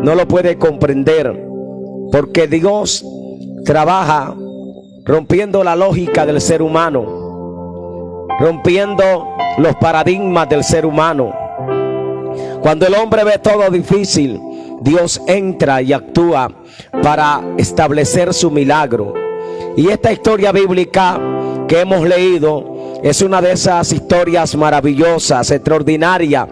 no lo puede comprender, porque Dios trabaja rompiendo la lógica del ser humano, rompiendo los paradigmas del ser humano. Cuando el hombre ve todo difícil, Dios entra y actúa para establecer su milagro. Y esta historia bíblica que hemos leído es una de esas historias maravillosas, extraordinarias,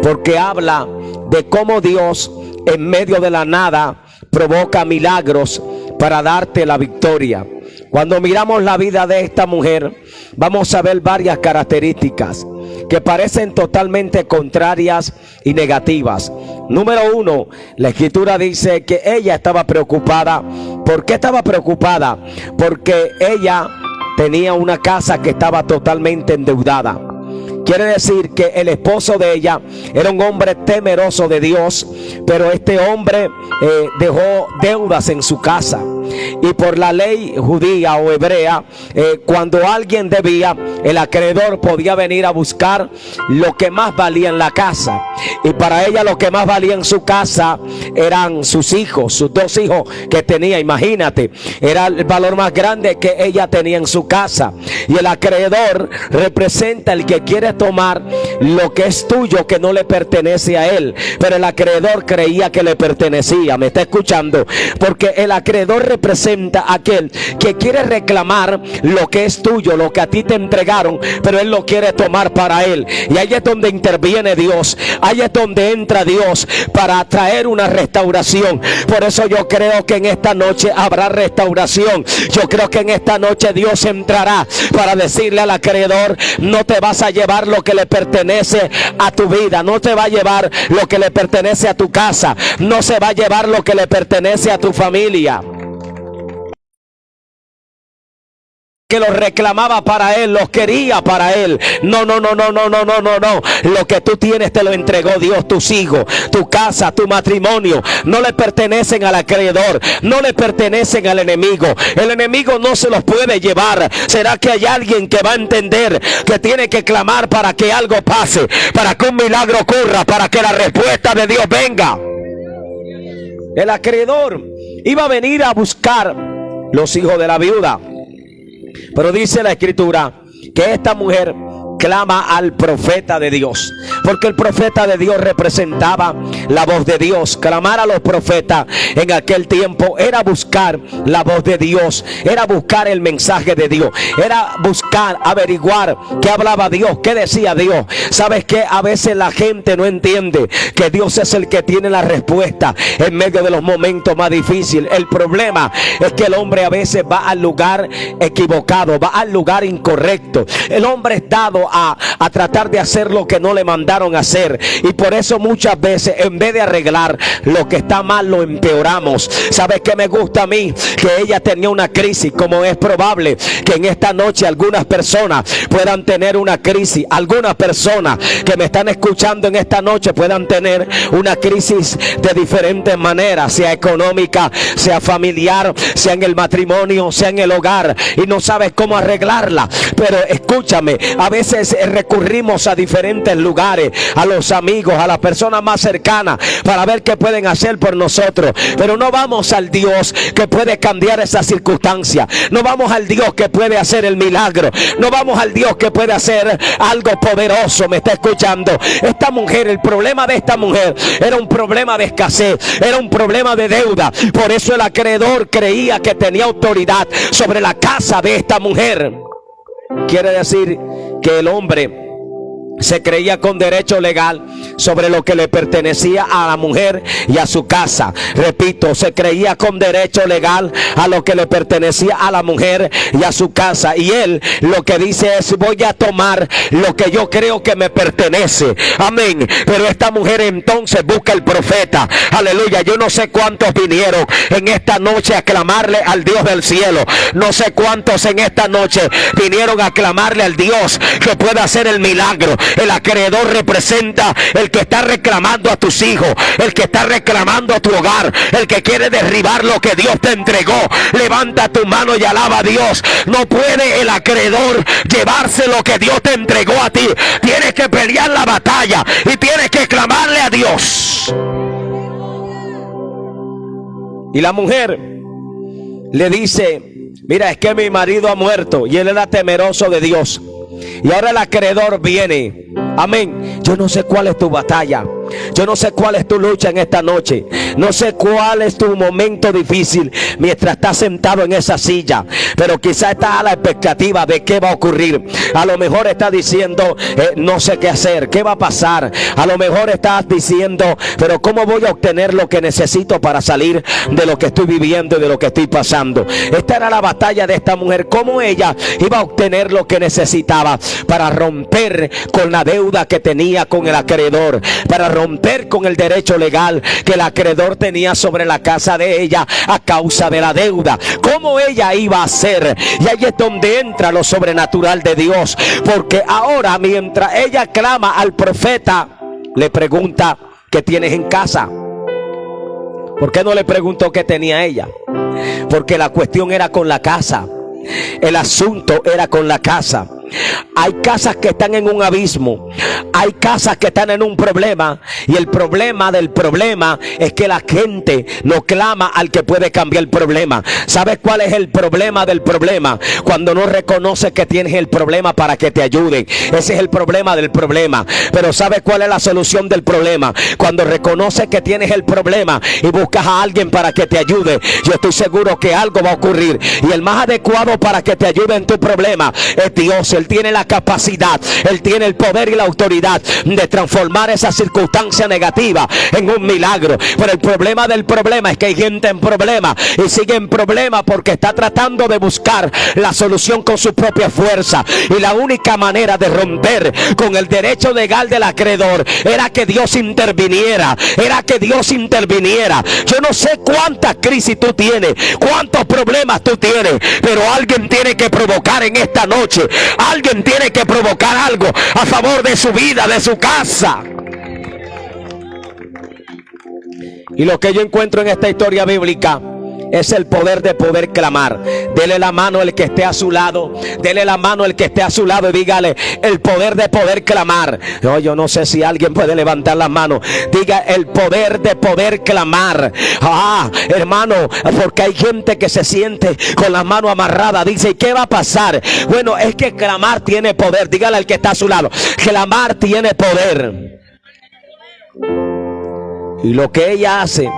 porque habla de cómo Dios en medio de la nada provoca milagros para darte la victoria. Cuando miramos la vida de esta mujer, vamos a ver varias características que parecen totalmente contrarias y negativas. Número uno, la escritura dice que ella estaba preocupada. ¿Por qué estaba preocupada? Porque ella tenía una casa que estaba totalmente endeudada. Quiere decir que el esposo de ella era un hombre temeroso de Dios, pero este hombre dejó deudas en su casa. Y por la ley judía o hebrea, cuando alguien debía, el acreedor podía venir a buscar lo que más valía en la casa. Y para ella lo que más valía en su casa eran sus hijos, sus dos hijos que tenía. Imagínate, era el valor más grande que ella tenía en su casa. Y el acreedor representa el que quiere tomar lo que es tuyo, que no le pertenece a él, pero el acreedor creía que le pertenecía. ¿Me está escuchando? Porque el acreedor representa a aquel que quiere reclamar lo que es tuyo, lo que a ti te entregaron, pero él lo quiere tomar para él. Y ahí es donde interviene Dios, ahí es donde entra Dios para traer una restauración. Por eso yo creo que en esta noche habrá restauración. Yo creo que en esta noche Dios entrará para decirle al acreedor: no te vas a llevar lo que le pertenece a tu vida, no te va a llevar lo que le pertenece a tu casa, no se va a llevar lo que le pertenece a tu familia. Que los reclamaba para él, los quería para él. No. Lo que tú tienes te lo entregó Dios. Tus hijos, tu casa, tu matrimonio, no le pertenecen al acreedor, no le pertenecen al enemigo. El enemigo no se los puede llevar. ¿Será que hay alguien que va a entender que tiene que clamar para que algo pase, para que un milagro ocurra, para que la respuesta de Dios venga? El acreedor iba a venir a buscar los hijos de la viuda. Pero dice la escritura que esta mujer clama al profeta de Dios, porque el profeta de Dios representaba la voz de Dios. Clamar a los profetas en aquel tiempo era buscar la voz de Dios, era buscar el mensaje de Dios, era buscar, averiguar qué hablaba Dios, qué decía Dios. ¿Sabes qué? A veces la gente no entiende que Dios es el que tiene la respuesta en medio de los momentos más difíciles. El problema es que el hombre a veces va al lugar equivocado, va al lugar incorrecto. El hombre es dado a tratar de hacer lo que no le mandaron a hacer, y por eso muchas veces en vez de arreglar lo que está mal, lo empeoramos. ¿Sabes qué me gusta a mí? Que ella tenía una crisis, como es probable que en esta noche algunas personas puedan tener una crisis. Algunas personas que me están escuchando en esta noche puedan tener una crisis de diferentes maneras, sea económica, sea familiar, sea en el matrimonio, sea en el hogar, y no sabes cómo arreglarla. Pero escúchame, a veces recurrimos a diferentes lugares, a los amigos, a las personas más cercanas, para ver qué pueden hacer por nosotros, pero no vamos al Dios que puede cambiar esa circunstancia, no vamos al Dios que puede hacer el milagro, no vamos al Dios que puede hacer algo poderoso. ¿Me está escuchando? Esta mujer, el problema de esta mujer era un problema de escasez, era un problema de deuda. Por eso el acreedor creía que tenía autoridad sobre la casa de esta mujer. Quiere decir que el hombre se creía con derecho legal sobre lo que le pertenecía a la mujer y a su casa. Repito, se creía con derecho legal a lo que le pertenecía a la mujer y a su casa. Y él lo que dice es: voy a tomar lo que yo creo que me pertenece. Amén. Pero esta mujer entonces busca al profeta. Aleluya. Yo no sé cuántos vinieron en esta noche a clamarle al Dios del cielo. No sé cuántos en esta noche vinieron a clamarle al Dios que pueda hacer el milagro. El acreedor representa el que está reclamando a tus hijos, el que está reclamando a tu hogar, el que quiere derribar lo que Dios te entregó. Levanta tu mano y alaba a Dios. No puede el acreedor llevarse lo que Dios te entregó a ti. Tienes que pelear la batalla y tienes que clamarle a Dios. Y la mujer le dice: mira, es que mi marido ha muerto. Y él era temeroso de Dios. Y ahora el acreedor viene. Amén. Yo no sé cuál es tu batalla. Yo no sé cuál es tu lucha en esta noche. No sé cuál es tu momento difícil mientras estás sentado en esa silla. Pero quizás estás a la expectativa de qué va a ocurrir. A lo mejor estás diciendo: no sé qué hacer, qué va a pasar. A lo mejor estás diciendo: pero cómo voy a obtener lo que necesito para salir de lo que estoy viviendo y de lo que estoy pasando. Esta era la batalla de esta mujer. Cómo ella iba a obtener lo que necesitaba para romper con la deuda que tenía con el acreedor, para romper con el derecho legal que el acreedor tenía sobre la casa de ella a causa de la deuda. ¿Cómo ella iba a hacer? Y ahí es donde entra lo sobrenatural de Dios, porque ahora mientras ella clama al profeta, le pregunta: ¿qué tienes en casa? ¿Por qué no le preguntó qué tenía ella? Porque la cuestión era con la casa. El asunto era con la casa. Hay casas que están en un abismo. Hay casas que están en un problema. Y el problema del problema es que la gente no clama al que puede cambiar el problema. ¿Sabes cuál es el problema del problema? Cuando no reconoces que tienes el problema para que te ayuden. Ese es el problema del problema. Pero ¿sabes cuál es la solución del problema? Cuando reconoces que tienes el problema y buscas a alguien para que te ayude, yo estoy seguro que algo va a ocurrir. Y el más adecuado para que te ayude en tu problema es Dios. Él tiene la capacidad, Él tiene el poder y la autoridad de transformar esa circunstancia negativa en un milagro. Pero el problema del problema es que hay gente en problema y sigue en problema porque está tratando de buscar la solución con su propia fuerza. Y la única manera de romper con el derecho legal del acreedor era que Dios interviniera. Era que Dios interviniera. Yo no sé cuántas crisis tú tienes, cuántos problemas tú tienes, pero alguien tiene que provocar en esta noche. Alguien tiene que provocar algo a favor de su vida, de su casa. Y lo que yo encuentro en esta historia bíblica es el poder de poder clamar. Dele la mano al que esté a su lado. Dele la mano al que esté a su lado y dígale: el poder de poder clamar. No, yo no sé si alguien puede levantar las manos. Diga: el poder de poder clamar. Hermano, porque hay gente que se siente con las manos amarradas. Dice: ¿y qué va a pasar? Bueno, es que clamar tiene poder. Dígale al que está a su lado: clamar tiene poder. Y lo que ella hace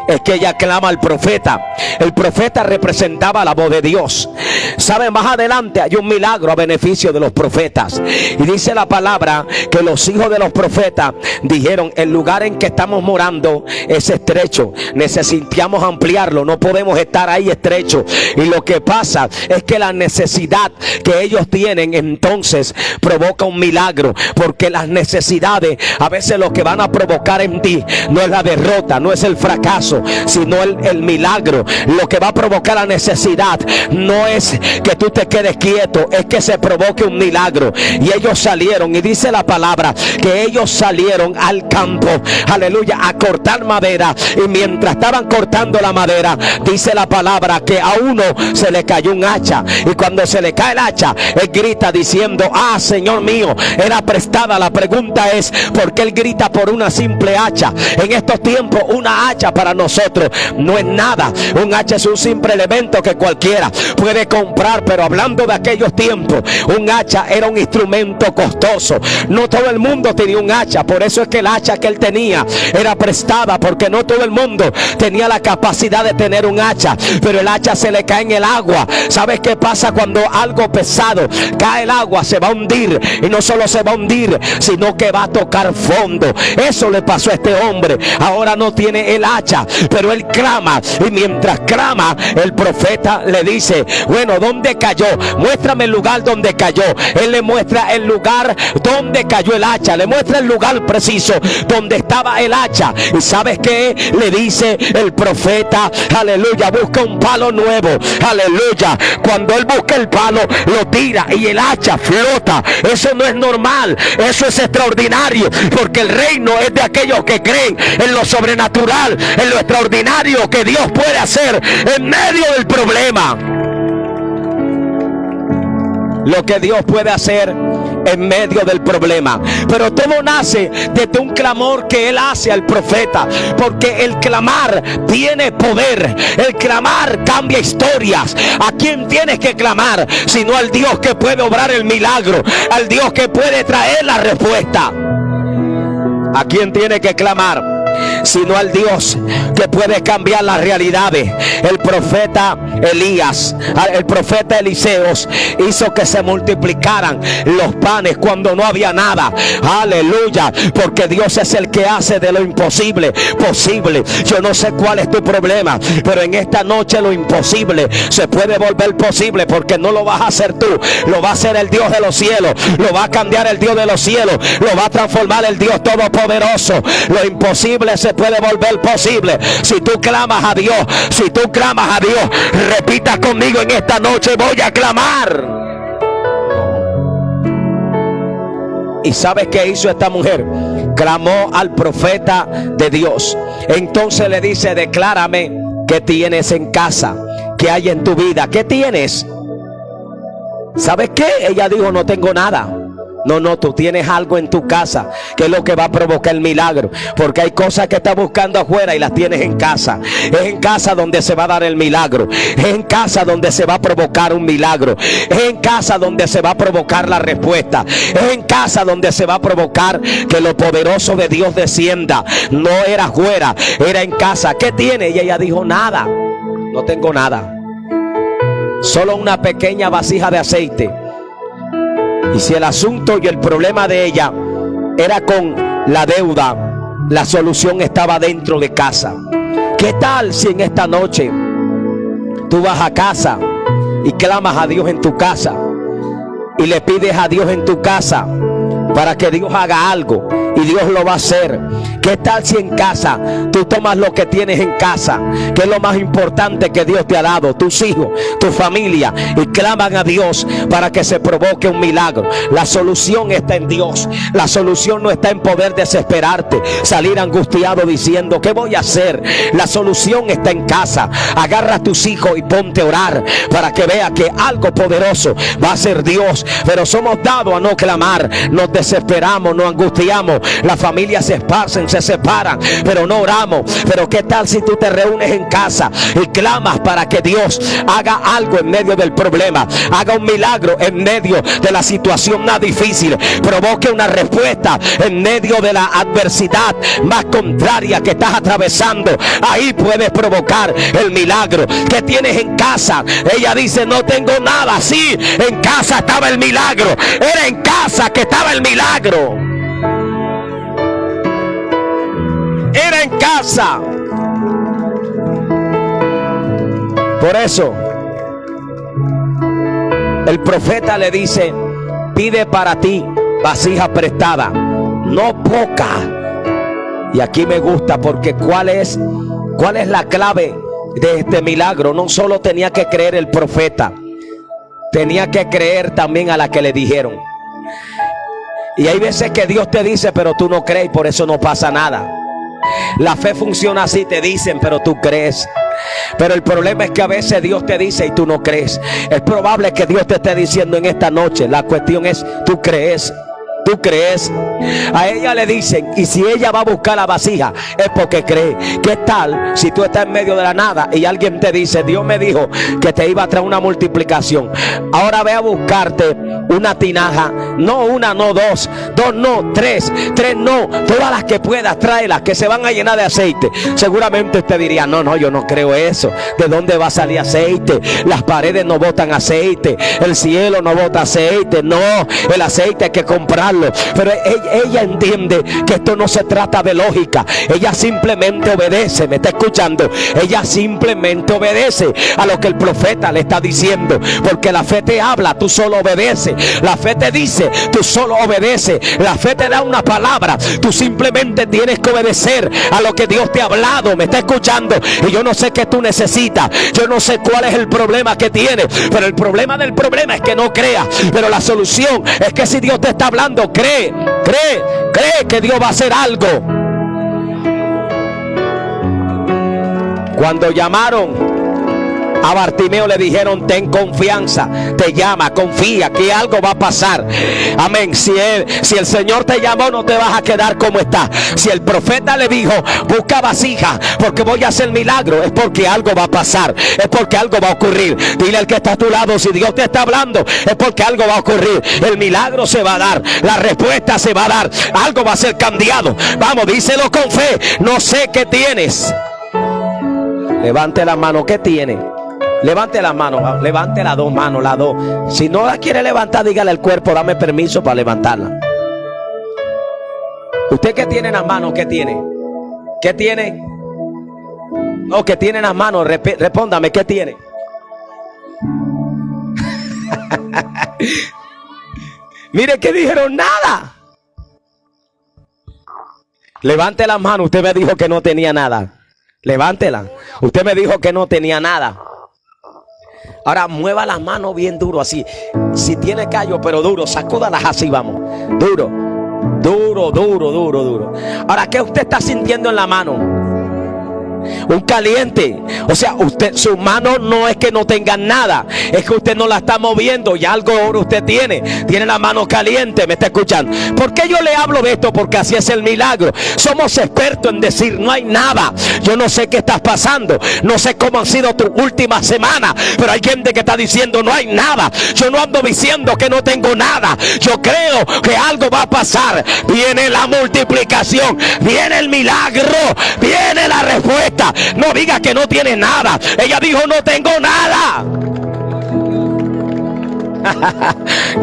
es que ella clama al profeta. El profeta representaba la voz de Dios. ¿Sabe? Más adelante hay un milagro a beneficio de los profetas. Y dice la palabra que los hijos de los profetas dijeron: el lugar en que estamos morando es estrecho, necesitamos ampliarlo, no podemos estar ahí estrecho. Y lo que pasa es que la necesidad que ellos tienen entonces provoca un milagro, porque las necesidades a veces lo que van a provocar en ti no es la derrota, no es el fracaso, sino el milagro. Lo que va a provocar la necesidad no es que tú te quedes quieto, es que se provoque un milagro. Y ellos salieron, y dice la palabra que ellos salieron al campo, aleluya, a cortar madera. Y mientras estaban cortando la madera, dice la palabra que a uno se le cayó un hacha. Y cuando se le cae el hacha, él grita diciendo: Señor mío, era prestada. La pregunta es: ¿por qué él grita por una simple hacha? En estos tiempos una hacha para nosotros no es nada. Un hacha es un simple elemento que cualquiera puede comprar, pero hablando de aquellos tiempos, un hacha era un instrumento costoso. No todo el mundo tenía un hacha. Por eso es que el hacha que él tenía era prestada, porque no todo el mundo tenía la capacidad de tener un hacha. Pero el hacha se le cae en el agua. ¿Sabes qué pasa cuando algo pesado cae el agua? Se va a hundir, y no solo se va a hundir, sino que va a tocar fondo. Eso le pasó a este hombre. Ahora no tiene el hacha, pero él clama, y mientras clama, el profeta le dice: bueno, ¿dónde cayó? Muéstrame el lugar donde cayó. Él le muestra el lugar donde cayó el hacha, le muestra el lugar preciso donde estaba el hacha. ¿Y sabes qué le dice el profeta? Aleluya: busca un palo nuevo. Aleluya. Cuando él busca el palo, lo tira y el hacha flota. Eso no es normal, eso es extraordinario, porque el reino es de aquellos que creen en lo sobrenatural, en lo extraordinario que Dios puede hacer en medio del problema. Lo que Dios puede hacer en medio del problema. Pero todo nace desde un clamor que él hace al profeta, porque el clamar tiene poder. El clamar cambia historias. ¿A quién tienes que clamar? Sino al Dios que puede obrar el milagro, al Dios que puede traer la respuesta. ¿A quién tiene que clamar? Sino al Dios que puede cambiar las realidades. El profeta Elías, el profeta Eliseos hizo que se multiplicaran los panes cuando no había nada. Aleluya, porque Dios es el que hace de lo imposible posible. Yo no sé cuál es tu problema, pero en esta noche lo imposible se puede volver posible, porque no lo vas a hacer tú, lo va a hacer el Dios de los cielos, lo va a cambiar el Dios de los cielos, lo va a transformar el Dios todopoderoso. Lo imposible se puede volver posible si tú clamas a Dios. Si tú clamas a Dios, repita conmigo en esta noche: voy a clamar. ¿Y sabes qué hizo esta mujer? Clamó al profeta de Dios. Entonces le dice: declárame qué tienes en casa, qué hay en tu vida, qué tienes. ¿Sabes qué? Ella dijo: no tengo nada. No, tú tienes algo en tu casa que es lo que va a provocar el milagro, porque hay cosas que estás buscando afuera y las tienes en casa. Es en casa donde se va a dar el milagro, es en casa donde se va a provocar un milagro, es en casa donde se va a provocar la respuesta, es en casa donde se va a provocar que lo poderoso de Dios descienda. No era afuera, era en casa. ¿Qué tiene? Y ella dijo: nada, no tengo nada, solo una pequeña vasija de aceite. Y si el asunto y el problema de ella era con la deuda, la solución estaba dentro de casa. ¿Qué tal si en esta noche tú vas a casa y clamas a Dios en tu casa y le pides a Dios en tu casa para que Dios haga algo? Y Dios lo va a hacer. ¿Qué tal si en casa tú tomas lo que tienes en casa, que es lo más importante que Dios te ha dado, tus hijos, tu familia, y claman a Dios para que se provoque un milagro? La solución está en Dios. La solución no está en poder desesperarte, salir angustiado diciendo: ¿qué voy a hacer? La solución está en casa. Agarra a tus hijos y ponte a orar para que vea que algo poderoso va a hacer Dios. Pero somos dados a no clamar, nos desesperamos, nos angustiamos, las familias se esparcen, se separan, pero no oramos. Pero ¿qué tal si tú te reúnes en casa y clamas para que Dios haga algo en medio del problema, haga un milagro en medio de la situación más difícil, provoque una respuesta en medio de la adversidad más contraria que estás atravesando? Ahí puedes provocar el milagro. ¿Qué tienes en casa? Ella dice: no tengo nada. Sí, en casa estaba el milagro. Era en casa que estaba el milagro. Era en casa. Por eso el profeta le dice: pide para ti vasija prestada, no poca. Y aquí me gusta, porque ¿cuál es la clave de este milagro? No solo tenía que creer el profeta, tenía que creer también a la que le dijeron. Y hay veces que Dios te dice pero tú no crees, y por eso no pasa nada. La fe funciona así: te dicen pero tú crees. Pero el problema es que a veces Dios te dice y tú no crees. Es probable que Dios te esté diciendo en esta noche. La cuestión es: ¿tú crees? ¿Tú crees? A ella le dicen, y si ella va a buscar la vasija es porque cree. ¿Qué tal si tú estás en medio de la nada y alguien te dice: Dios me dijo que te iba a traer una multiplicación, ahora ve a buscarte una tinaja? No una, no dos, dos no, tres no, todas las que puedas, tráelas, que se van a llenar de aceite. Seguramente usted diría: no, yo no creo eso. ¿De dónde va a salir aceite? Las paredes no botan aceite, el cielo no bota aceite. No, el aceite hay que comprarlo. Pero ella entiende que esto no se trata de lógica. Ella simplemente obedece. ¿Me está escuchando? Ella simplemente obedece a lo que el profeta le está diciendo, porque la fe te habla, tú solo obedeces. La fe te dice, tú solo obedeces. La fe te da una palabra, tú simplemente tienes que obedecer a lo que Dios te ha hablado. ¿Me está escuchando? Y yo no sé qué tú necesitas, yo no sé cuál es el problema que tienes, pero el problema del problema es que no creas. Pero la solución es que si Dios te está hablando, cree que Dios va a hacer algo. Cuando llamaron A Bartimeo le dijeron: ten confianza, te llama, confía que algo va a pasar. Amén. Si el Señor te llamó, no te vas a quedar como estás. Si el profeta le dijo: busca vasija porque voy a hacer milagro, es porque algo va a pasar, es porque algo va a ocurrir. Dile al que está a tu lado: si Dios te está hablando, es porque algo va a ocurrir. El milagro se va a dar, la respuesta se va a dar, algo va a ser cambiado. Vamos, díselo con fe. No sé qué tienes. Levante la mano. ¿Qué tiene? Levante la mano, levante las dos manos, las dos. Si no la quiere levantar, dígale al cuerpo: dame permiso para levantarla. ¿Usted qué tiene en las manos? ¿Qué tiene? ¿Qué tiene? No, ¿qué tiene en las manos? Respóndame, ¿qué tiene? Mire que dijeron: nada. Levante las manos. Usted me dijo que no tenía nada. Levántela. Usted me dijo que no tenía nada. Ahora mueva las manos bien duro así. Si tiene callo, pero duro, sacúdalas así, vamos. Duro, duro, duro, duro, duro. Ahora, ¿qué usted está sintiendo en la mano? Un caliente. O sea, usted, su mano no es que no tenga nada, es que usted no la está moviendo y algo usted tiene la mano caliente. ¿Me está escuchando? ¿Por qué yo le hablo de esto? Porque así es el milagro. Somos expertos en decir: no hay nada. Yo no sé qué estás pasando, no sé cómo han sido tus últimas semanas, pero hay gente que está diciendo: no hay nada. Yo no ando diciendo que no tengo nada. Yo creo que algo va a pasar. Viene la multiplicación, viene el milagro, viene la respuesta. No diga que no tiene nada. Ella dijo: no tengo nada.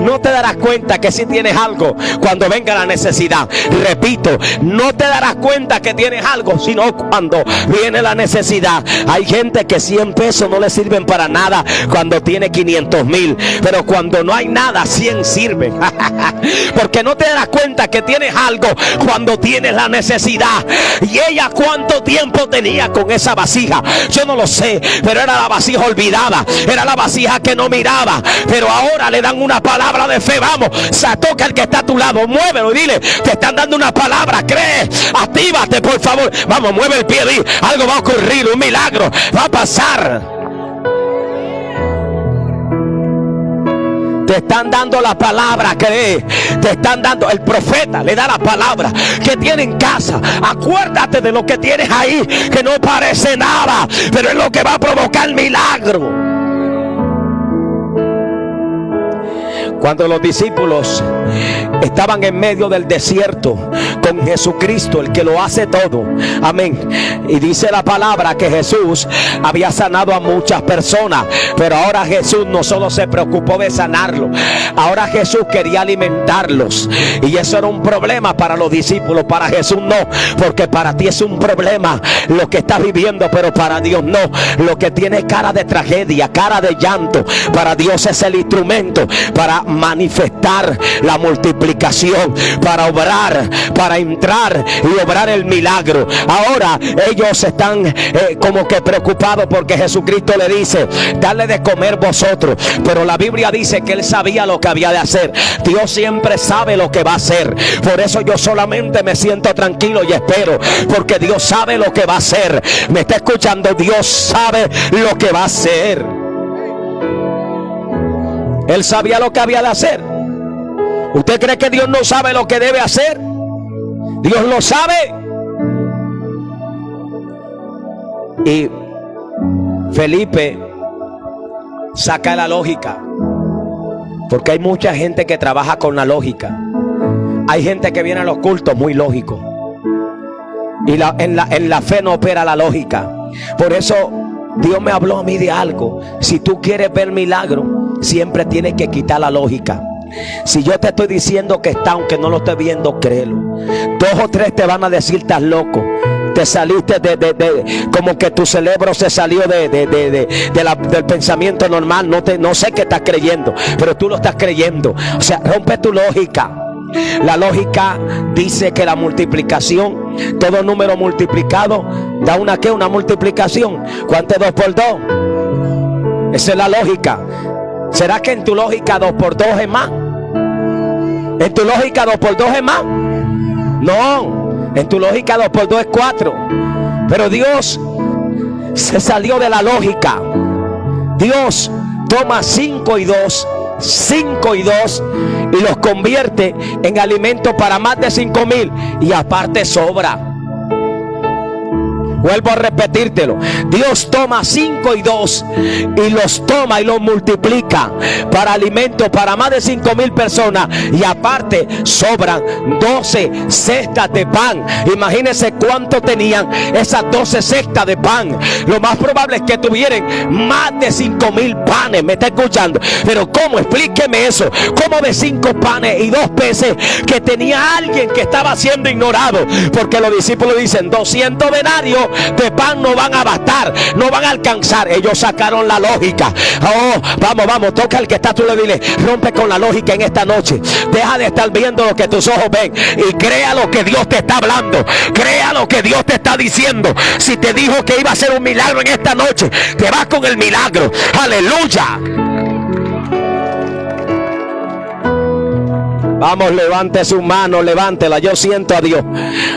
No te darás cuenta que si tienes algo cuando venga la necesidad. Repito, no te darás cuenta que tienes algo sino cuando viene la necesidad. Hay gente que 100 pesos no le sirven para nada cuando tiene 500,000, pero cuando no hay nada, 100 sirven. Porque no te darás cuenta que tienes algo cuando tienes la necesidad. Y ella, ¿cuánto tiempo tenía con esa vasija? Yo no lo sé, pero era la vasija olvidada, era la vasija que no miraba. Pero ahora le dan una palabra de fe. Vamos, se toca al que está a tu lado, muévelo y dile: te están dando una palabra, cree, actívate por favor. Vamos, mueve el pie, di: algo va a ocurrir, un milagro va a pasar. Te están dando la palabra, cree. Te están dando, el profeta le da la palabra que tiene en casa. Acuérdate de lo que tienes ahí, que no parece nada, pero es lo que va a provocar el milagro. Cuando los discípulos estaban en medio del desierto con Jesucristo, el que lo hace todo, amén, y dice la palabra que Jesús había sanado a muchas personas, pero ahora Jesús no solo se preocupó de sanarlo, ahora Jesús quería alimentarlos, y eso era un problema para los discípulos. Para Jesús no, porque para ti es un problema lo que estás viviendo, pero para Dios no. Lo que tiene cara de tragedia, cara de llanto, para Dios es el instrumento para manifestar la multiplicación, para obrar, para entrar y obrar el milagro. Ahora ellos están como que preocupados porque Jesucristo le dice: dale de comer vosotros. Pero la Biblia dice que él sabía lo que había de hacer. Dios siempre sabe lo que va a hacer. Por eso yo solamente me siento tranquilo y espero, porque Dios sabe lo que va a hacer. ¿Me está escuchando? Dios sabe lo que va a hacer. Él sabía lo que había de hacer. ¿Usted cree que Dios no sabe lo que debe hacer? Dios lo sabe. Y Felipe saca la lógica, porque hay mucha gente que trabaja con la lógica. Hay gente que viene a los cultos muy lógico, y en la fe no opera la lógica. Por eso Dios me habló a mí de algo. Si tú quieres ver milagro, siempre tienes que quitar la lógica. Si yo te estoy diciendo que está, aunque no lo estés viendo, créelo. 2 o 3 te van a decir: estás loco. Te saliste como que tu cerebro se salió del pensamiento normal. No sé qué estás creyendo, pero tú lo estás creyendo. O sea, rompe tu lógica. La lógica dice que la multiplicación, todo número multiplicado da una multiplicación. ¿Cuánto es 2 por 2? Esa es la lógica. ¿Será que en tu lógica 2 por 2 es más? ¿En tu lógica 2 por 2 es más? No, en tu lógica 2 por 2 es 4. Pero Dios se salió de la lógica. Dios toma 5 y 2 y los convierte en alimento para más de 5,000 y aparte sobra. Vuelvo a repetírtelo. Dios toma 5 y 2 y los toma y los multiplica para alimento para más de 5,000 personas y aparte sobran 12 cestas de pan. Imagínense cuánto tenían esas 12 cestas de pan. Lo más probable es que tuvieran más de 5,000 panes. ¿Me está escuchando? Pero ¿cómo? Explíqueme eso. ¿Cómo de 5 panes y 2 peces que tenía alguien que estaba siendo ignorado? Porque los discípulos dicen 200 denarios de pan no van a bastar, no van a alcanzar. Ellos sacaron la lógica. Oh, vamos, toca al que está, tú le dile, rompe con la lógica en esta noche. Deja de estar viendo lo que tus ojos ven y crea lo que Dios te está hablando, crea lo que Dios te está diciendo. Si te dijo que iba a ser un milagro en esta noche, te vas con el milagro. Aleluya. Vamos, levante su mano, levántela. Yo siento a Dios.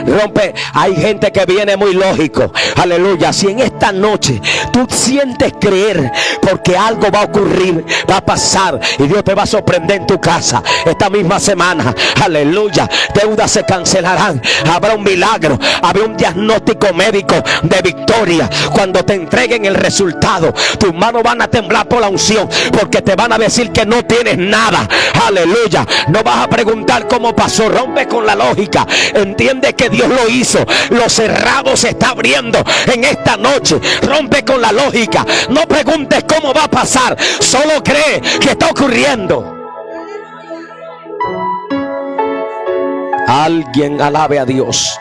Rompe. Hay gente que viene muy lógico. Aleluya. Si en esta noche tú sientes creer porque algo va a ocurrir, va a pasar y Dios te va a sorprender en tu casa esta misma semana. Aleluya. Deudas se cancelarán. Habrá un milagro. Habrá un diagnóstico médico de victoria. Cuando te entreguen el resultado, tus manos van a temblar por la unción, porque te van a decir que no tienes nada. Aleluya. No vas a preguntar cómo pasó. Rompe con la lógica. Entiende que Dios lo hizo. Lo cerrado se está abriendo en esta noche. Rompe con la lógica. No preguntes cómo va a pasar. Solo cree que está ocurriendo. Alguien alabe a Dios.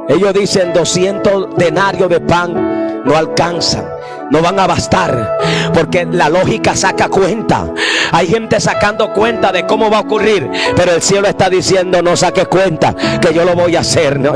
Ellos dicen 200 denarios de pan no alcanzan, no van a bastar, porque la lógica saca cuenta. Hay gente sacando cuenta de cómo va a ocurrir, pero el cielo está diciendo: no saques cuenta, que yo lo voy a hacer. No,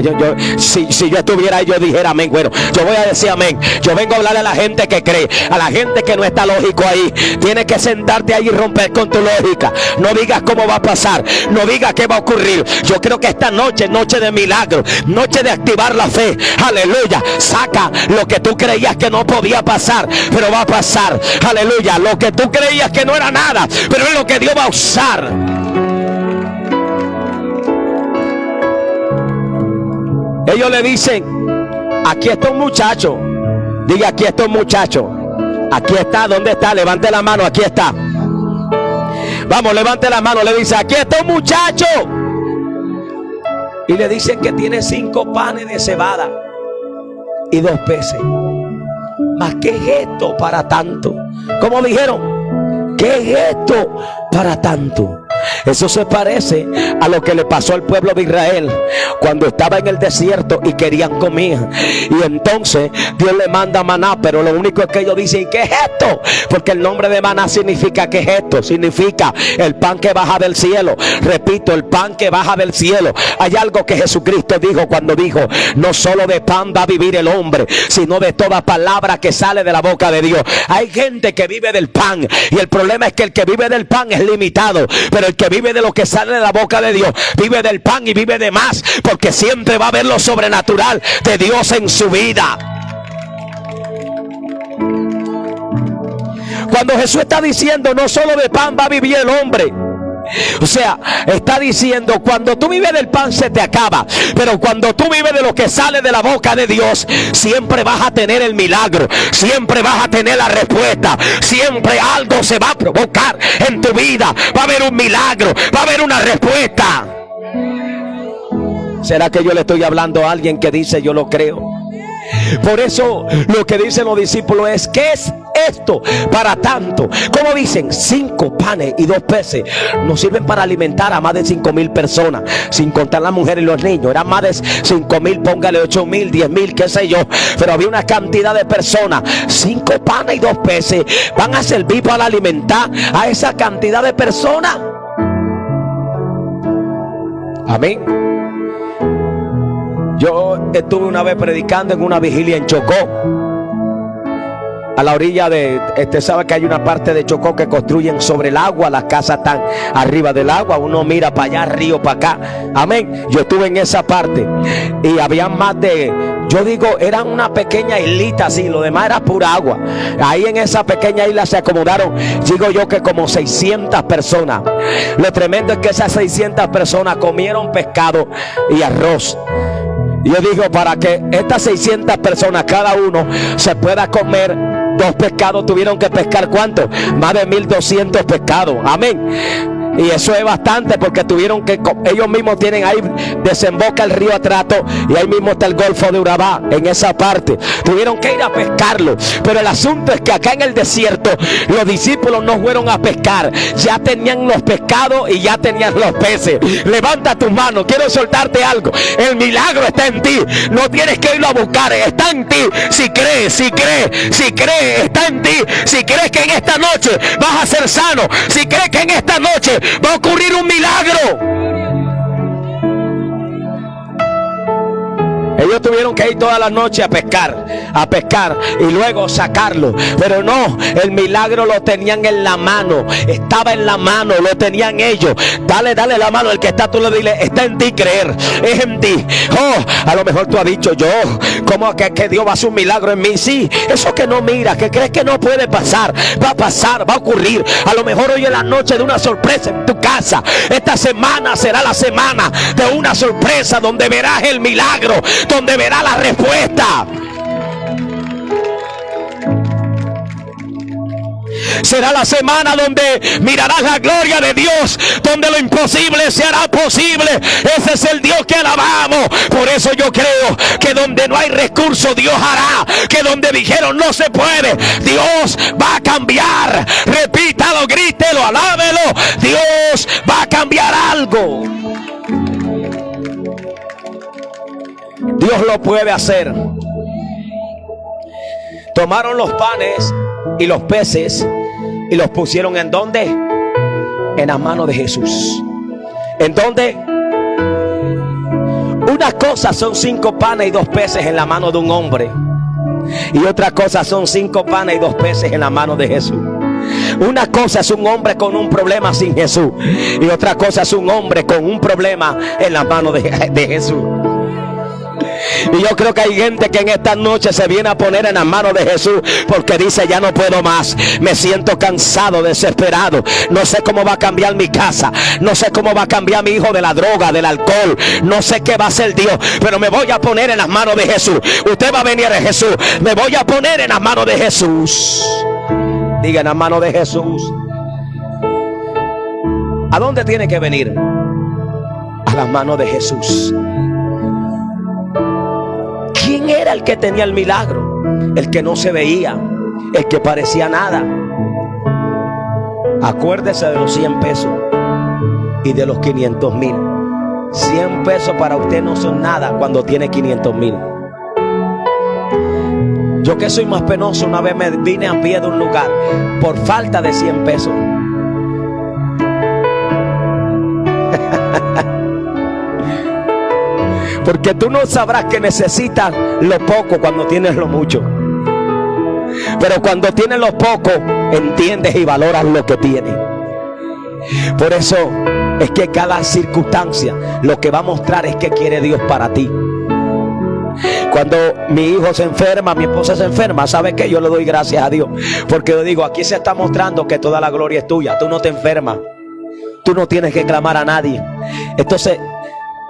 si yo estuviera ahí, yo dijera amén. Bueno, yo voy a decir amén. Yo vengo a hablarle a la gente que cree, a la gente que no está lógico ahí. Tienes que sentarte ahí y romper con tu lógica. No digas cómo va a pasar, no digas qué va a ocurrir. Yo creo que esta noche, noche de milagro, noche de activar la fe. Aleluya. Saca lo que tú creías que no podía pasar, pero va a pasar. Aleluya. Lo que tú creías que no era nada, pero es lo que Dios va a usar. Ellos le dicen: aquí está un muchacho. Diga: aquí está un muchacho. Aquí está. ¿Dónde está? Levante la mano. Aquí está. Vamos, levante la mano. Le dice: aquí está un muchacho. Y le dicen que tiene 5 panes de cebada y 2 peces. ¿Mas qué es esto para tanto? ¿Cómo dijeron? ¿Qué es esto para tanto? Eso se parece a lo que le pasó al pueblo de Israel cuando estaba en el desierto y querían comida. Y entonces Dios le manda maná, pero lo único es que ellos dicen: ¿qué es esto? Porque el nombre de maná significa ¿qué es esto? Significa el pan que baja del cielo. Repito, el pan que baja del cielo. Hay algo que Jesucristo dijo cuando dijo: no solo de pan va a vivir el hombre, sino de toda palabra que sale de la boca de Dios. Hay gente que vive del pan, y el problema es que el que vive del pan es limitado, pero el que vive de lo que sale de la boca de Dios vive del pan y vive de más, porque siempre va a haber lo sobrenatural de Dios en su vida. Cuando Jesús está diciendo no solo de pan va a vivir el hombre, o sea, está diciendo: cuando tú vives del pan se te acaba, pero cuando tú vives de lo que sale de la boca de Dios, siempre vas a tener el milagro, siempre vas a tener la respuesta, siempre algo se va a provocar en tu vida, va a haber un milagro, va a haber una respuesta. ¿Será que yo le estoy hablando a alguien que dice yo lo creo? Por eso lo que dicen los discípulos es: ¿qué es esto para tanto? Como dicen, 5 panes y 2 peces nos sirven para alimentar a más de 5,000 personas, sin contar las mujeres y los niños. Eran más de 5,000, póngale 8,000, 10,000, qué sé yo, pero había una cantidad de personas. 5 panes y 2 peces van a servir para alimentar a esa cantidad de personas. Amén. Yo estuve una vez predicando en una vigilia en Chocó, a la orilla de, sabe que hay una parte de Chocó que construyen sobre el agua, las casas están arriba del agua, uno mira para allá, río para acá, amén. Yo estuve en esa parte y había más de, yo digo, eran una pequeña islita así, lo demás era pura agua. Ahí en esa pequeña isla se acomodaron, digo yo que como 600 personas. Lo tremendo es que esas 600 personas comieron pescado y arroz. Yo digo, para que estas 600 personas, cada uno se pueda comer 2 pescados, tuvieron que pescar ¿cuánto? Más de 1200 pescados, amén. Y eso es bastante, porque tuvieron que, ellos mismos tienen ahí, desemboca el río Atrato y ahí mismo está el Golfo de Urabá, en esa parte. Tuvieron que ir a pescarlo. Pero el asunto es que acá en el desierto los discípulos no fueron a pescar, ya tenían los pescados y ya tenían los peces. Levanta tus manos, quiero soltarte algo. El milagro está en ti, no tienes que irlo a buscar, está en ti. Si crees, está en ti. Si crees que en esta noche vas a ser sano, si crees que en esta noche va a ocurrir un milagro. Ellos tuvieron que ir toda la noche a pescar y luego sacarlo. Pero no, el milagro lo tenían en la mano. Estaba en la mano, lo tenían ellos. Dale la mano al que está, tú le dile, está en ti creer, es en ti. Oh, a lo mejor tú has dicho, yo, ¿cómo que Dios va a hacer un milagro en mí? Sí, eso que no miras, que crees que no puede pasar, va a pasar, va a ocurrir. A lo mejor hoy es la noche de una sorpresa en tu casa. Esta semana será la semana de una sorpresa donde verás el milagro, donde verá la respuesta. Será la semana donde mirarás la gloria de Dios, donde lo imposible se hará posible. Ese es el Dios que alabamos. Por eso yo creo que donde no hay recursos, Dios hará. Que donde dijeron no se puede, Dios va a cambiar. Repítalo, grítelo, alábelo. Dios va a cambiar algo. Dios lo puede hacer. Tomaron los panes y los peces y los pusieron ¿en dónde? En las manos de Jesús. ¿En dónde? Una cosa son 5 panes y 2 peces en la mano de un hombre, y otra cosa son 5 panes y 2 peces en la mano de Jesús. Una cosa es un hombre con un problema sin Jesús, y otra cosa es un hombre con un problema en la mano de Jesús. Y yo creo que hay gente que en esta noche se viene a poner en las manos de Jesús, porque dice, ya no puedo más, me siento cansado, desesperado, no sé cómo va a cambiar mi casa, no sé cómo va a cambiar mi hijo de la droga, del alcohol, no sé qué va a hacer Dios, pero me voy a poner en las manos de Jesús. Usted va a venir a Jesús, me voy a poner en las manos de Jesús. Diga, en las manos de Jesús. ¿A dónde tiene que venir? A las manos de Jesús. ¿Quién era el que tenía el milagro? El que no se veía, el que parecía nada. Acuérdese de los 100 pesos y de los 500,000. 100 pesos para usted no son nada cuando tiene 500,000. Yo, que soy más penoso, una vez me vine a pie de un lugar por falta de 100 pesos. Porque tú no sabrás que necesitas lo poco cuando tienes lo mucho. Pero cuando tienes lo poco, entiendes y valoras lo que tienes. Por eso es que cada circunstancia lo que va a mostrar es que quiere Dios para ti. Cuando mi hijo se enferma, mi esposa se enferma, ¿sabe qué? Yo le doy gracias a Dios, porque yo digo, aquí se está mostrando que toda la gloria es tuya. Tú no te enfermas, tú no tienes que clamar a nadie. Entonces,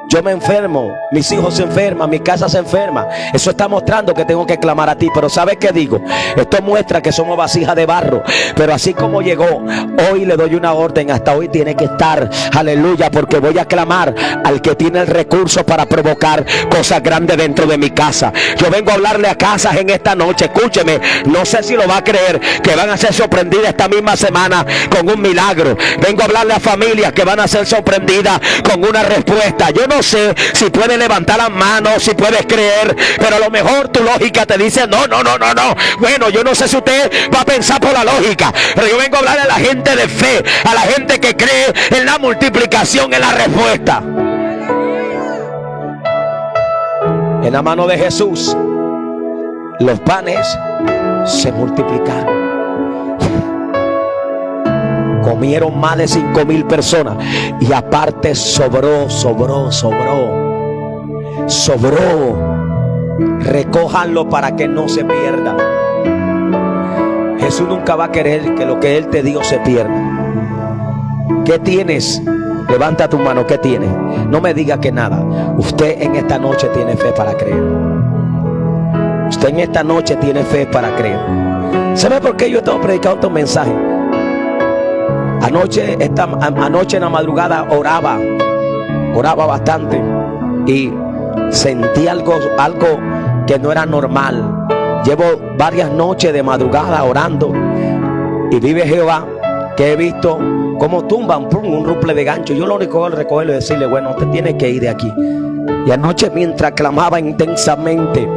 yo me enfermo, mis hijos se enferman, mi casa se enferma. Eso está mostrando que tengo que clamar a ti. Pero ¿sabes qué digo? Esto muestra que somos vasijas de barro. Pero así como llegó, hoy le doy una orden. Hasta hoy tiene que estar, aleluya, porque voy a clamar al que tiene el recurso para provocar cosas grandes dentro de mi casa. Yo vengo a hablarle a casas en esta noche. Escúcheme, no sé si lo va a creer, que van a ser sorprendidas esta misma semana con un milagro. Vengo a hablarle a familias que van a ser sorprendidas con una respuesta. Yo no sé si puedes levantar las manos, si puedes creer, pero a lo mejor tu lógica te dice no. Bueno, yo no sé si usted va a pensar por la lógica, pero yo vengo a hablar a la gente de fe, a la gente que cree en la multiplicación, en la respuesta. En la mano de Jesús. los panes se multiplicaron. Comieron más de 5,000 personas. Y aparte sobró. Recójanlo para que no se pierda. Jesús nunca va a querer que lo que Él te dio se pierda. ¿Qué tienes? Levanta tu mano. ¿Qué tienes? No me diga que nada. Usted en esta noche tiene fe para creer. Usted en esta noche tiene fe para creer. ¿Sabe por qué yo estaba predicando estos mensajes? Anoche en la madrugada oraba bastante y sentí algo que no era normal. Llevo varias noches de madrugada orando y vive Jehová que he visto cómo tumban un ruple de gancho. Yo lo único que recogerlo y decirle, bueno, usted tiene que ir de aquí. Y anoche mientras clamaba intensamente,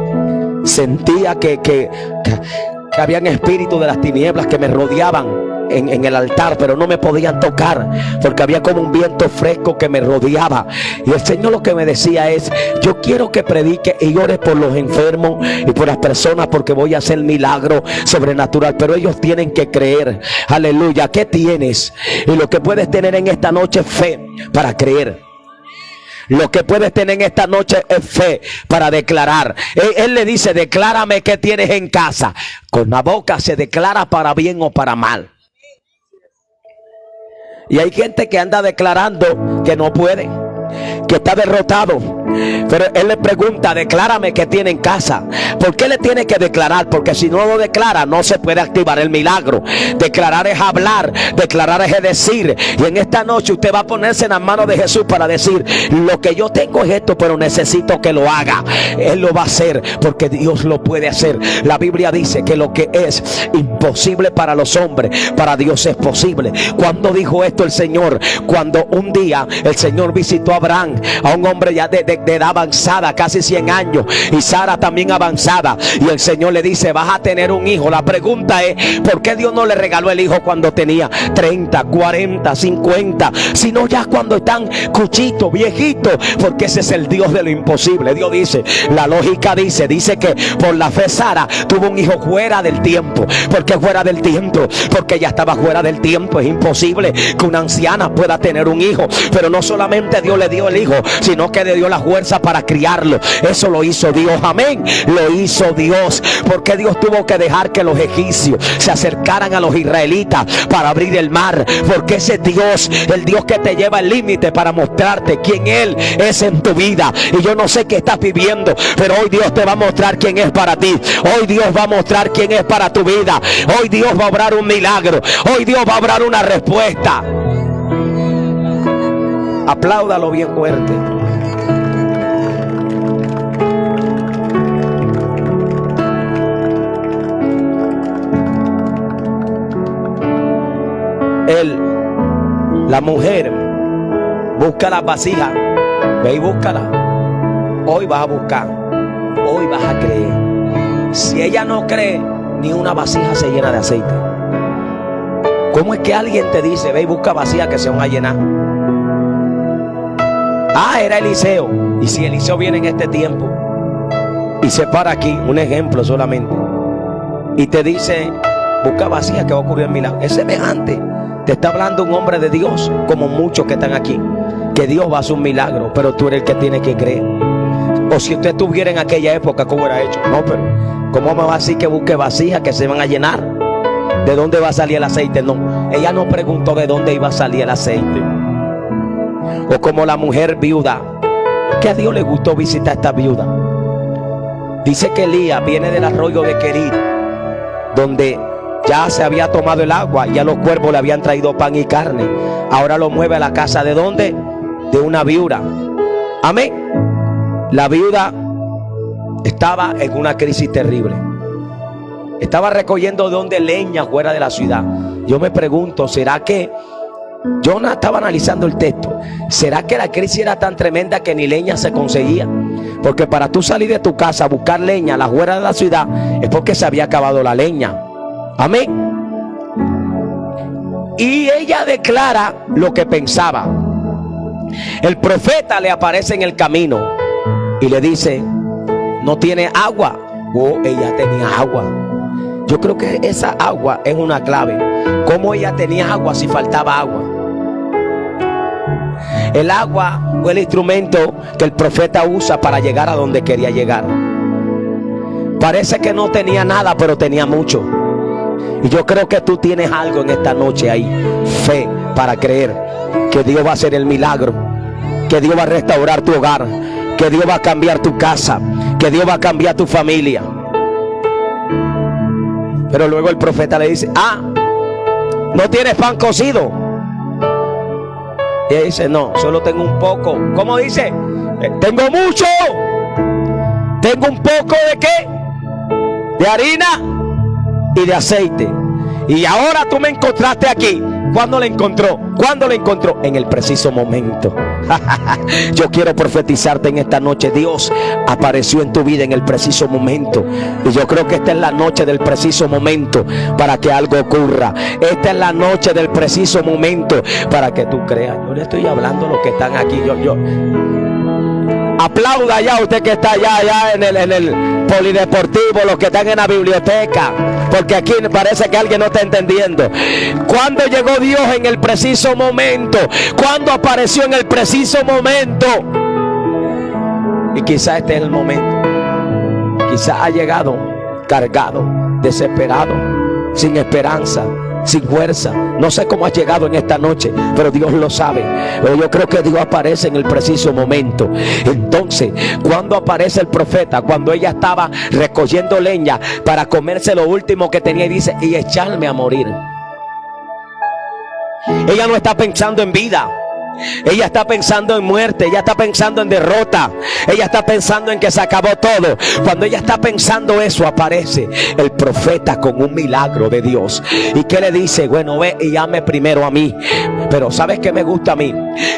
sentía que habían espíritus de las tinieblas que me rodeaban en el altar, pero no me podían tocar porque había como un viento fresco que me rodeaba. Y el Señor lo que me decía es: yo quiero que predique y ores por los enfermos y por las personas, porque voy a hacer milagro sobrenatural, pero ellos tienen que creer. Aleluya. ¿Qué tienes? Y lo que puedes tener en esta noche es fe para creer. Lo que puedes tener en esta noche es fe para declarar. Él le dice: declárame qué tienes en casa. Con la boca se declara para bien o para mal. Y hay gente que anda declarando que no puede, que está derrotado. Pero él le pregunta: declárame que tiene en casa. ¿Por qué le tiene que declarar? Porque si no lo declara, no se puede activar el milagro. Declarar es hablar, declarar es decir. Y en esta noche usted va a ponerse en las manos de Jesús para decir: lo que yo tengo es esto, pero necesito que lo haga. Él lo va a hacer porque Dios lo puede hacer. La Biblia dice que lo que es imposible para los hombres, para Dios es posible. ¿Cuándo dijo esto el Señor? Cuando un día el Señor visitó a Abraham, a un hombre ya de edad avanzada, casi 100 años, y Sara también avanzada, y el Señor le dice: vas a tener un hijo. La pregunta es: ¿por qué Dios no le regaló el hijo cuando tenía 30, 40, 50, sino ya cuando están cuchitos, viejitos? Porque ese es el Dios de lo imposible. Dios dice, la lógica dice que por la fe Sara tuvo un hijo fuera del tiempo. ¿Por qué fuera del tiempo? Porque ya estaba fuera del tiempo. Es imposible que una anciana pueda tener un hijo. Pero no solamente Dios le dio el hijo, sino que le dio la fuerza para criarlo. Eso lo hizo Dios. Amén. Lo hizo Dios. Porque Dios tuvo que dejar que los egipcios se acercaran a los israelitas para abrir el mar. Porque ese Dios, el Dios que te lleva al límite para mostrarte quién Él es en tu vida. Y yo no sé qué estás viviendo, pero hoy Dios te va a mostrar quién es para ti. Hoy Dios va a mostrar quién es para tu vida. Hoy Dios va a obrar un milagro. Hoy Dios va a obrar una respuesta. Apláudalo bien fuerte. La mujer busca las vasijas. Ve y búscala. Hoy vas a buscar. Hoy vas a creer. Si ella no cree, ni una vasija se llena de aceite. ¿Cómo es que alguien te dice: ve y busca vasijas que se van a llenar? Ah, era Eliseo. Y si Eliseo viene en este tiempo y se para aquí, un ejemplo solamente, y te dice: busca vasijas que va a ocurrir el milagro, es semejante. Te está hablando un hombre de Dios, como muchos que están aquí, que Dios va a hacer un milagro, pero tú eres el que tiene que creer. O si usted estuviera en aquella época, ¿cómo hubiera hecho? No, pero ¿cómo me va a decir que busque vasijas que se van a llenar? ¿De dónde va a salir el aceite? No, ella no preguntó de dónde iba a salir el aceite. O como la mujer viuda, que a Dios le gustó visitar a esta viuda. Dice que Elías viene del arroyo de Querit, donde ya se había tomado el agua, ya los cuervos le habían traído pan y carne. Ahora lo mueve a la casa ¿de dónde? De una viuda. Amén. La viuda estaba en una crisis terrible. Estaba recogiendo de donde leña fuera de la ciudad. Yo me pregunto, ¿será que yo no estaba analizando el texto? ¿Será que la crisis era tan tremenda que ni leña se conseguía? Porque para tú salir de tu casa a buscar leña a la fuera de la ciudad es porque se había acabado la leña. Amén. Y ella declara lo que pensaba. El profeta le aparece en el camino y le dice: no tiene agua. Oh, ella tenía agua. Yo creo que esa agua es una clave. ¿Cómo ella tenía agua si faltaba agua? El agua fue el instrumento que el profeta usa para llegar a donde quería llegar. Parece que no tenía nada, pero tenía mucho. Y yo creo que tú tienes algo en esta noche ahí. Fe para creer que Dios va a hacer el milagro, que Dios va a restaurar tu hogar, que Dios va a cambiar tu casa, que Dios va a cambiar tu familia. Pero luego el profeta le dice: ¿no tienes pan cocido? Y ella dice: no, solo tengo un poco. ¿Cómo dice? Tengo mucho. Tengo un poco de ¿qué? De harina y de aceite. Y ahora tú me encontraste aquí. ¿Cuándo la encontró? ¿Cuándo la encontró? En el preciso momento. Yo quiero profetizarte en esta noche. Dios apareció en tu vida en el preciso momento. Y yo creo que esta es la noche del preciso momento para que algo ocurra. Esta es la noche del preciso momento para que tú creas. Yo le estoy hablando a los que están aquí. Aplauda ya usted que está allá en el polideportivo, los que están en la biblioteca, porque aquí parece que alguien no está entendiendo. ¿Cuándo llegó Dios en el preciso momento? ¿Cuándo apareció en el preciso momento? Y quizás este es el momento. Quizás ha llegado cargado, desesperado, sin esperanza, sin fuerza. No sé cómo has llegado en esta noche, pero Dios lo sabe. Pero yo creo que Dios aparece en el preciso momento. Entonces, cuando aparece el profeta, cuando ella estaba recogiendo leña para comerse lo último que tenía, y dice: y echarme a morir. Ella no está pensando en vida. Ella está pensando en muerte, ella está pensando en derrota, ella está pensando en que se acabó todo. Cuando ella está pensando eso, aparece el profeta con un milagro de Dios. ¿Y qué le dice? Bueno, ve y llame primero a mí. Pero ¿sabes qué me gusta a mí?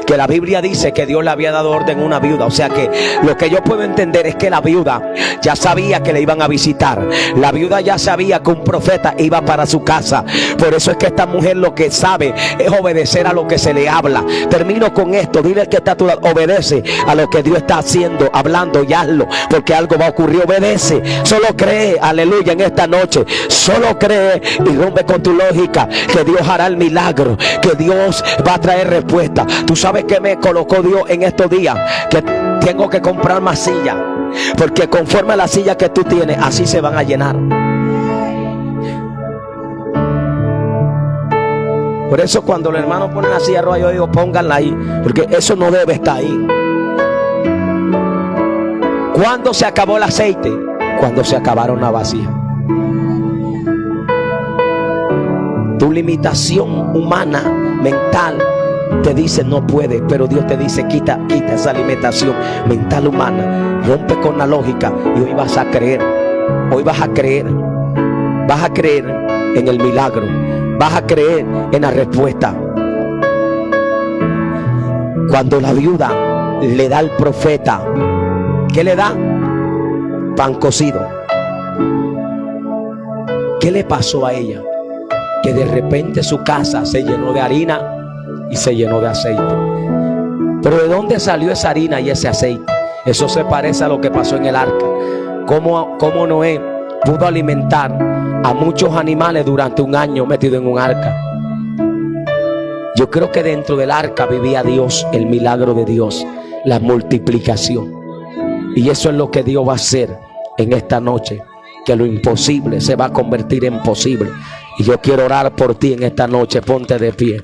Que la Biblia dice que Dios le había dado orden a una viuda. O sea que lo que yo puedo entender es que la viuda ya sabía que le iban a visitar. La viuda ya sabía que un profeta iba para su casa. Por eso es que esta mujer lo que sabe es obedecer a lo que se le habla. Termino con esto. Dile al que está a tu lado: obedece a lo que Dios está haciendo, hablando, y hazlo, porque algo va a ocurrir. Obedece, solo cree, aleluya, en esta noche. Solo cree y rompe con tu lógica que Dios hará el milagro, que Dios va a traer respuesta. Tú sabes que me colocó Dios en estos días, que tengo que comprar más sillas, porque conforme a la silla que tú tienes, así se van a llenar. Por eso cuando los hermanos ponen la silla roja, yo digo: pónganla ahí, porque eso no debe estar ahí. ¿Cuándo se acabó el aceite? Cuando se acabaron las vasijas. Tu limitación humana, mental, te dice no puede, pero Dios te dice: quita esa limitación mental humana, rompe con la lógica, y hoy vas a creer. Hoy vas a creer en el milagro, vas a creer en la respuesta. Cuando la viuda le da al profeta, ¿qué le da? Pan cocido. ¿Qué le pasó a ella? Que de repente su casa se llenó de harina y se llenó de aceite. Pero ¿de dónde salió esa harina y ese aceite? Eso se parece a lo que pasó en el arca. Cómo Noé pudo alimentar a muchos animales durante un año metido en un arca. Yo creo que dentro del arca vivía Dios, el milagro de Dios, la multiplicación. Y eso es lo que Dios va a hacer en esta noche, que lo imposible se va a convertir en posible. Y yo quiero orar por ti en esta noche. Ponte de pie.